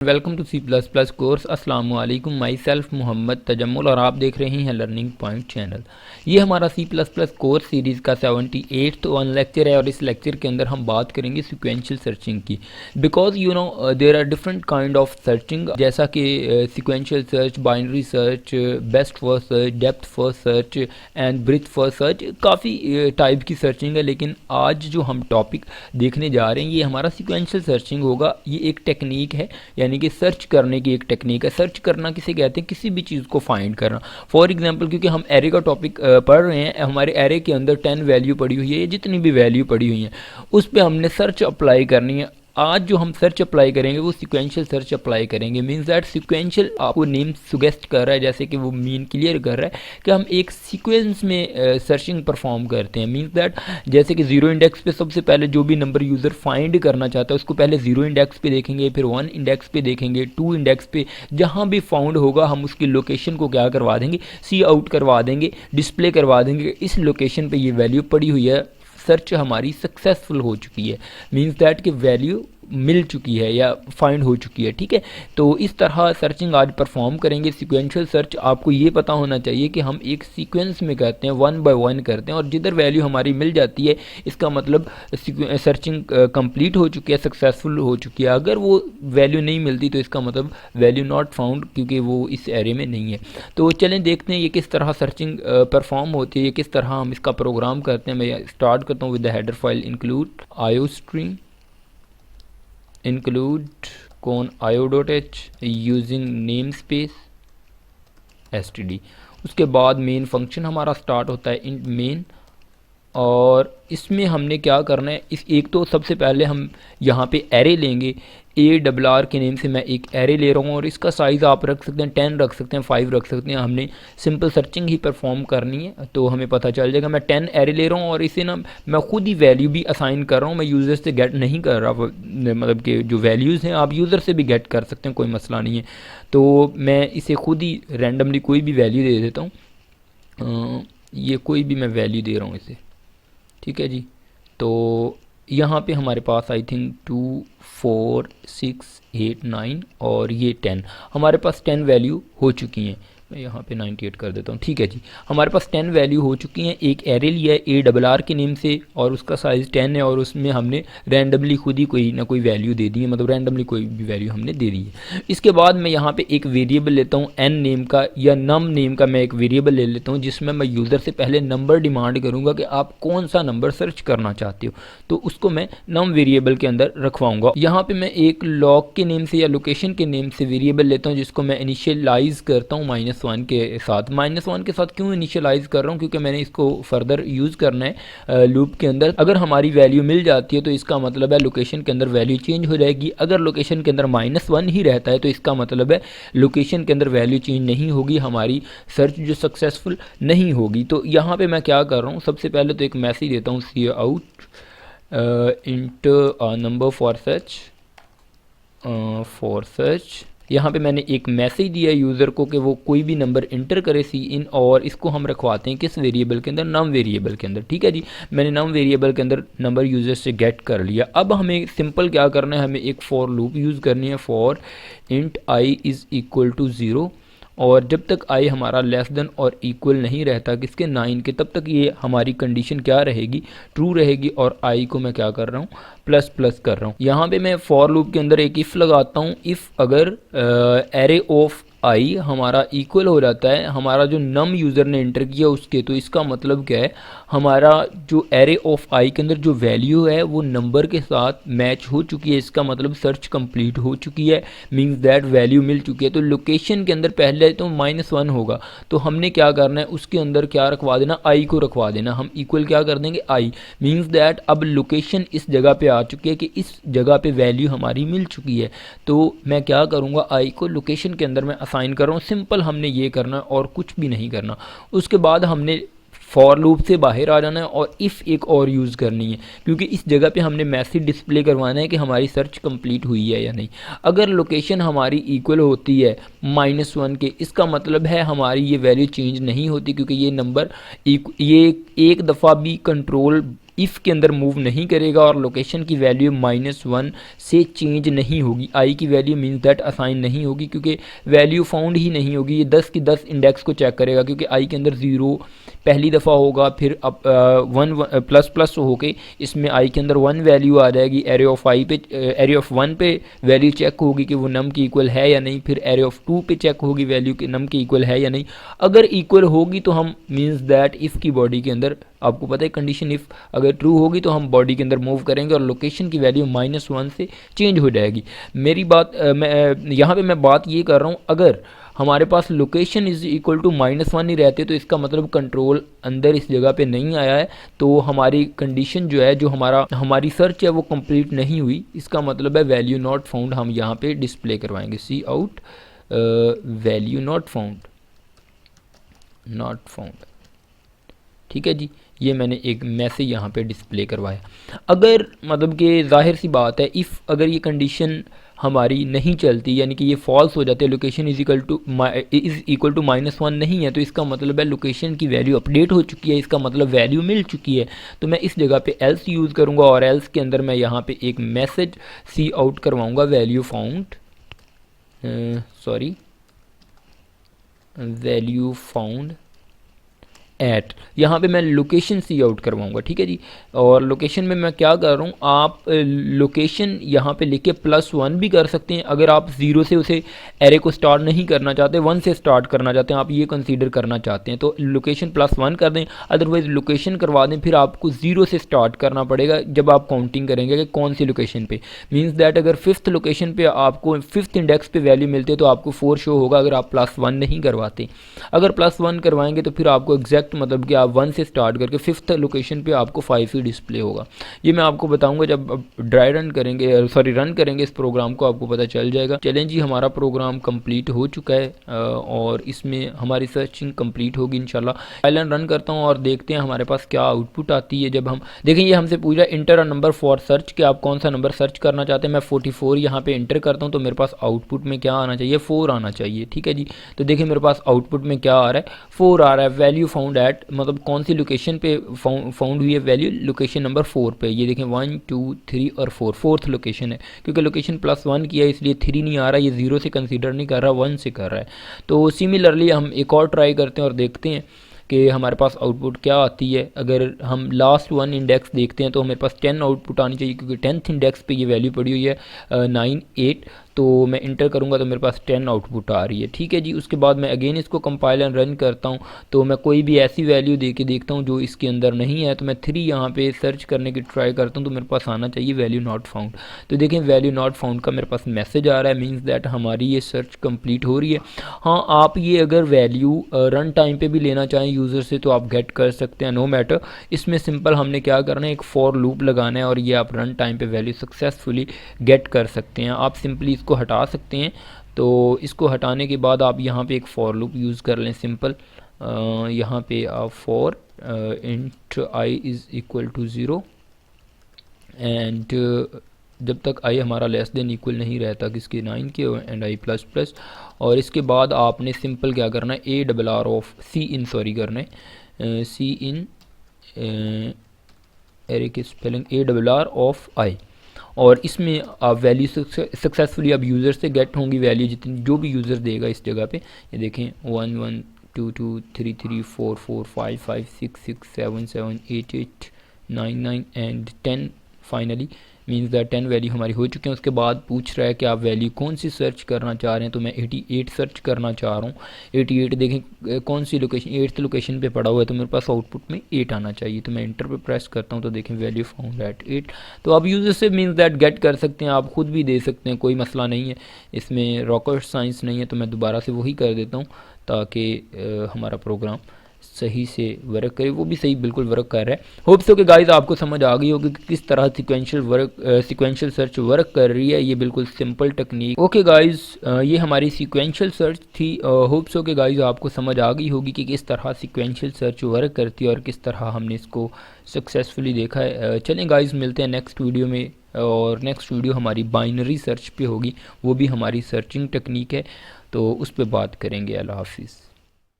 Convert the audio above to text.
Welcome to C++ course. अस्सलाम वालेकुम। My self Mohammad Tajammul और आप देख रहे हैं लर्निंग पॉइंट चैनल। ये हमारा C++ कोर्स सीरीज़ का 78th वन लेक्चर है और इस लेक्चर के अंदर हम बात करेंगे सिक्वेंशियल सर्चिंग की। Because you know there are different kind of searching, जैसा कि sequential search, binary search, best first search, depth first search and breadth first search, काफ़ी टाइप की सर्चिंग है। लेकिन आज जो हम टॉपिक देखने जा रहे हैं ये हमारा सिक्वेंशियल सर्चिंग होगा। ये एक टेक्निक है, यानी कि सर्च करने की एक टेक्निक है। सर्च करना किसे कहते हैं? किसी भी चीज़ को फाइंड करना। फॉर एग्जांपल, क्योंकि हम एरे का टॉपिक पढ़ रहे हैं, हमारे एरे के अंदर 10 वैल्यू पड़ी हुई है, जितनी भी वैल्यू पड़ी हुई हैं उस पर हमने सर्च अप्लाई करनी है। आज जो हम सर्च अप्लाई करेंगे वो सिक्वेंशियल सर्च अप्लाई करेंगे। मीन्स दैट सिक्वेंशियल आपको नेम सुगेस्ट कर रहा है, जैसे कि वो मीन क्लियर कर रहा है कि हम एक सीक्वेंस में सर्चिंग परफॉर्म करते हैं। मीन्स दैट जैसे कि जीरो इंडेक्स पे सबसे पहले जो भी नंबर यूज़र फाइंड करना चाहता है उसको पहले जीरो इंडेक्स पे देखेंगे, फिर 1 इंडेक्स पे देखेंगे, 2 इंडेक्स पे, जहाँ भी फाउंड होगा हम उसकी लोकेशन को क्या करवा देंगे, सी आउट करवा देंगे, डिस्प्ले करवा देंगे। इस लोकेशन पे ये वैल्यू पड़ी हुई है, सर्च हमारी सक्सेसफुल हो चुकी है। मीन्स दैट कि वैल्यू मिल चुकी है या फाइंड हो चुकी है। ठीक है, तो इस तरह सर्चिंग आज परफॉर्म करेंगे। सिक्वेंशियल सर्च आपको ये पता होना चाहिए कि हम एक सीक्वेंस में करते हैं, 1 बाय 1 करते हैं, और जिधर वैल्यू हमारी मिल जाती है इसका मतलब सर्चिंग कंप्लीट हो चुकी है, सक्सेसफुल हो चुकी है। अगर वो वैल्यू नहीं मिलती तो इसका मतलब वैल्यू नॉट फाउंड, क्योंकि वो इस एरे में नहीं है। तो चलें देखते हैं ये किस तरह सर्चिंग परफॉर्म होती है, ये किस तरह हम इसका प्रोग्राम करते हैं। मैं स्टार्ट करता हूँ with the header file include iostream include con io.h using namespace std। उसके बाद मेन फंक्शन हमारा स्टार्ट होता है int main, और इसमें हमने क्या करना है, इस एक तो सबसे पहले हम यहाँ पे एरे लेंगे। ARR के नेम से मैं एक एरे ले रहा हूँ और इसका साइज़ आप रख सकते हैं 10 रख सकते हैं, 5 रख सकते हैं। हमने सिंपल सर्चिंग ही परफॉर्म करनी है तो हमें पता चल जाएगा। मैं 10 एरे ले रहा हूँ और इसे ना मैं खुद ही वैल्यू भी असाइन कर रहा हूँ, मैं यूज़र से गेट नहीं कर रहा। मतलब कि जो वैल्यूज़ हैं आप यूज़र से भी गेट कर सकते हैं, कोई मसला नहीं है। तो मैं इसे खुद ही रैंडमली कोई भी वैल्यू दे देता हूँ। ये कोई भी मैं वैल्यू दे रहा हूँ इसे, ठीक है जी। तो यहाँ पे हमारे पास आई थिंक 2 4 6 8 9 और ये 10, हमारे पास 10 वैल्यू हो चुकी हैं। मैं यहाँ पे 98 कर देता हूँ, ठीक है जी। हमारे पास 10 वैल्यू हो चुकी हैं। एक एरे लिया है ARR के नेम से और उसका साइज़ 10 है, और उसमें हमने रैंडमली खुद ही कोई ना कोई वैल्यू दे दी है, मतलब रैंडमली कोई भी वैल्यू हमने दे दी है। इसके बाद मैं यहाँ पे एक वेरिएबल लेता हूँ n नेम का या num नेम का, मैं एक वेरिएबल ले लेता हूँ जिसमें मैं यूज़र से पहले नंबर डिमांड करूँगा कि आप कौन सा नंबर सर्च करना चाहते हो, तो उसको मैं num वेरिएबल के अंदर रखवाऊँगा। यहाँ पर मैं एक लॉग के नेम से या लोकेशन के नेम से वेरिएबल लेता हूँ जिसको मैं इनिशियलाइज़ करता हूँ -1 के साथ। -1 के साथ क्यों इनिशियलाइज़ कर रहा हूँ? क्योंकि मैंने इसको फर्दर यूज़ करना है लूप के अंदर। अगर हमारी वैल्यू मिल जाती है तो इसका मतलब है लोकेशन के अंदर वैल्यू चेंज हो जाएगी। अगर लोकेशन के अंदर -1 ही रहता है तो इसका मतलब है लोकेशन के अंदर वैल्यू चेंज नहीं होगी, हमारी सर्च जो सक्सेसफुल नहीं होगी। तो यहाँ पे मैं क्या कर रहा हूँ, सबसे पहले तो एक मैसेज देता हूँ cout int number for search. यहाँ पे मैंने एक मैसेज दिया यूज़र को कि वो कोई भी नंबर इंटर करे सी इन, और इसको हम रखवाते हैं किस वेरिएबल के अंदर, नम वेरिएबल के अंदर। ठीक है जी, मैंने नम वेरिएबल के अंदर नंबर यूज़र से गेट कर लिया। अब हमें सिंपल क्या करना है, हमें एक फॉर लूप यूज़ करनी है। For int i is equal to 0, और जब तक i हमारा लेस देन और इक्वल नहीं रहता किसके, 9 के, तब तक ये हमारी कंडीशन क्या रहेगी, ट्रू रहेगी। और i को मैं क्या कर रहा हूँ, ++ कर रहा हूँ। यहाँ पे मैं फॉर लूप के अंदर एक इफ़ लगाता हूँ। इफ़ अगर एरे ऑफ i हमारा इक्वल हो जाता है हमारा जो नम यूज़र ने इंटर किया उसके, तो इसका मतलब क्या है, हमारा जो एरे ऑफ i के अंदर जो वैल्यू है वो नंबर के साथ मैच हो चुकी है। इसका मतलब सर्च कंप्लीट हो चुकी है, मींस दैट वैल्यू मिल चुकी है। तो लोकेशन के अंदर पहले तो -1 होगा, तो हमने क्या करना है, उसके अंदर क्या रखवा देना, i को रखवा देना। हम इक्वल क्या कर देंगे, i, मींस दैट अब लोकेशन इस जगह पे आ चुकी है कि इस जगह पे वैल्यू हमारी मिल चुकी है। तो मैं क्या करूँगा, i को लोकेशन के अंदर मैं असाइन कर रहा हूँ। सिंपल हमने ये करना है और कुछ भी नहीं करना। उसके बाद हमने फॉर लूप से बाहर आ जाना है और इफ़ एक और यूज़ करनी है, क्योंकि इस जगह पे हमने मैसेज डिस्प्ले करवाना है कि हमारी सर्च कंप्लीट हुई है या नहीं। अगर लोकेशन हमारी इक्वल होती है -1 के, इसका मतलब है हमारी ये वैल्यू चेंज नहीं होती, क्योंकि ये नंबर ये एक दफ़ा भी कंट्रोल इफ़ के अंदर मूव नहीं करेगा और लोकेशन की वैल्यू -1 से चेंज नहीं होगी, आई की वैल्यू मीन्स दैट असाइन नहीं होगी, क्योंकि वैल्यू फाउंड ही नहीं होगी। ये 10 की 10 इंडेक्स को चेक करेगा, क्योंकि आई के अंदर 0 पहली दफ़ा होगा, फिर अब 1 प्लस प्लस होके इसमें आई के अंदर 1 वैल्यू आ जाएगी। एरे ऑफ आई पे, एरे ऑफ 1 पे वैल्यू चेक होगी कि वो नम की इक्वल है या नहीं, फिर एरे ऑफ 2 पे चेक होगी वैल्यू कि नम की इक्वल है या नहीं। अगर इक्वल होगी तो हम मीन्स दैट इफ़ की बॉडी के अंदर, आपको पता है कंडीशन इफ़ अगर ट्रू होगी तो हम बॉडी के अंदर मूव करेंगे और लोकेशन की वैल्यू -1 से चेंज हो जाएगी। मेरी बात मैं यहाँ पे मैं बात ये कर रहा हूँ, अगर हमारे पास लोकेशन इज़ इक्वल टू -1 ही रहते तो इसका मतलब कंट्रोल अंदर इस जगह पे नहीं आया है, तो हमारी कंडीशन जो है, जो हमारी सर्च है वो कंप्लीट नहीं हुई। इसका मतलब है वैल्यू नॉट फाउंड हम यहाँ पे डिस्प्ले करवाएंगे, सी आउट वैल्यू नॉट फाउंड। ठीक है जी, ये मैंने एक मैसेज यहाँ पे डिस्प्ले करवाया। अगर मतलब कि जाहिर सी बात है, इफ़ अगर ये कंडीशन हमारी नहीं चलती, यानी कि ये फॉल्स हो जाते हैं, लोकेशन इज़ इक्वल टू -1 नहीं है, तो इसका मतलब है लोकेशन की वैल्यू अपडेट हो चुकी है, इसका मतलब वैल्यू मिल चुकी है। तो मैं इस जगह पे एल्स यूज़ करूँगा और एल्स के अंदर मैं यहाँ पे एक मैसेज सी आउट करवाऊँगा वैल्यू फाउंड एट, यहाँ पे मैं लोकेशन सी आउट करवाऊँगा। ठीक है जी, और लोकेशन में मैं क्या कर रहा हूँ, आप लोकेशन यहाँ पे लिख के +1 भी कर सकते हैं। अगर आप 0 से उसे एरे को स्टार्ट नहीं करना चाहते, 1 से स्टार्ट करना चाहते हैं, आप ये कंसीडर करना चाहते हैं तो लोकेशन +1 कर दें, अदरवाइज़ लोकेशन करवा दें। फिर आपको 0 से स्टार्ट करना पड़ेगा जब आप काउंटिंग करेंगे कि कौन सी लोकेशन पे, मीन्स दैट अगर 5th लोकेशन पे आपको 5th इंडेक्स पे वैल्यू मिलती है तो आपको 4 शो होगा अगर आप +1 नहीं करवाते। अगर +1 करवाएंगे तो फिर आपको एग्जैक्ट मतलब कि आप 1 से स्टार्ट करके 5th लोकेशन पे आपको 5 ही डिस्प्ले होगा। ये मैं आपको बताऊंगा जब ड्राई रन करेंगे, रन करेंगे इस प्रोग्राम को, आपको पता चल जाएगा। चलें जी, हमारा प्रोग्राम कंप्लीट हो चुका है और इसमें हमारी सर्चिंग कंप्लीट होगी इंशाल्लाह। फाइल रन करता हूँ और देखते हैं हमारे पास क्या आउटपुट आती है। जब हम देखें, ये हमसे पूछ रहा है inter a number for search, कि आप कौन सा नंबर सर्च करना चाहते हैं। मैं 44 यहाँ पे इंटर करता हूँ तो मेरे पास आउटपुट में क्या आना चाहिए, 4 आना चाहिए। ठीक है जी, तो देखिए मेरे पास आउटपुट में क्या आ रहा है, 4 आ रहा है। वैल्यू फाउंड एट, मतलब कौन सी लोकेशन पे फाउंड हुई है वैल्यू, लोकेशन नंबर 4 पे। ये देखें 1 2 3 और 4, 4th लोकेशन है, क्योंकि लोकेशन +1 किया है इसलिए 3 नहीं आ रहा, ये 0 से कंसीडर नहीं कर रहा, 1 से कर रहा है। तो सिमिलरली हम एक और ट्राई करते हैं और देखते हैं कि हमारे पास आउटपुट क्या आती है। अगर हम लास्ट 1 इंडेक्स देखते हैं तो हमारे पास 10 आउटपुट आनी चाहिए, क्योंकि 10th इंडेक्स पे ये वैल्यू पड़ी हुई है 9 8, तो मैं इंटर करूंगा तो मेरे पास 10 आउटपुट आ रही है। ठीक है जी, उसके बाद मैं अगेन इसको कंपाइल एंड रन करता हूं तो मैं कोई भी ऐसी वैल्यू दे के देखता हूं जो इसके अंदर नहीं है, तो मैं 3 यहाँ पे सर्च करने की ट्राई करता हूं तो मेरे पास आना चाहिए वैल्यू नॉट फाउंड। तो देखें वैल्यू नॉट फाउंड का मेरे पास मैसेज आ रहा है, मीन्स दैट हमारी ये सर्च कंप्लीट हो रही है। हाँ, आप ये अगर वैल्यू रन टाइम पे भी लेना चाहें यूज़र से तो आप गेट कर सकते हैं, नो मैटर। इसमें सिंपल हमने क्या करना है, एक फॉर लूप लगाना है और ये आप रन टाइम पे वैल्यू सक्सेसफुली गेट कर सकते हैं। आप सिंपली इसको हटा सकते हैं, तो इसको हटाने के बाद आप यहाँ पे एक फॉर लूप यूज़ कर लें सिंपल। यहाँ पे आप for int I is equal to 0 and जब तक आई हमारा लेस देन इक्वल नहीं रहता किसके 9 के एंड आई प्लस प्लस, और इसके बाद आपने सिंपल क्या करना है, ARR ऑफ सी इन करना है, सी इन एरे की स्पेलिंग ARR ऑफ आई, और इसमें आप वैल्यू सक्सेसफुली अब यूज़र से गेट होंगी वैल्यू जितनी जो भी यूज़र देगा इस जगह पे। ये देखें 1 1 2 2 3 3 4 4 5 5 6 6 7 7 8 8 9 9 and 10 finally, means that 10 value हमारी हो चुकी है। उसके बाद पूछ रहा है कि आप वैल्यू कौन सी सर्च करना चाह रहे हैं, तो मैं 88 सर्च करना चाह रहा हूँ। 88 देखें कौन सी लोकेशन, 8th लोकेशन पे पड़ा हुआ है, तो मेरे पास आउटपुट में 8 आना चाहिए। तो मैं इंटर पे प्रेस करता हूँ तो देखें वैल्यू फाउंड एट 8। तो आप यूज़र से मीन्स दैट गेट कर सकते हैं, आप खुद भी दे सकते हैं, कोई मसला नहीं है, इसमें रॉकेट साइंस नहीं है। तो मैं दोबारा से वही कर देता हूँ ताकि हमारा प्रोग्राम सही से वर्क करे, वो भी सही बिल्कुल वर्क कर रहा है। होप सो कि गाइस आपको समझ आ गई होगी कि किस तरह सीक्वेंशियल सर्च वर्क कर रही है। ये बिल्कुल सिंपल टेक्निक। ओके गाइस, ये हमारी सीक्वेंशियल सर्च थी। होप सो कि गाइस आपको समझ आ गई होगी कि किस तरह सीक्वेंशियल सर्च वर्क करती है और किस तरह हमने इसको सक्सेसफुली देखा है। चलें गाइस, मिलते हैं नेक्स्ट वीडियो में, और नेक्स्ट वीडियो हमारी बाइनरी सर्च पे होगी, वो भी हमारी सर्चिंग टेक्निक है, तो उस पर बात करेंगे। अल्लाह हाफिज़।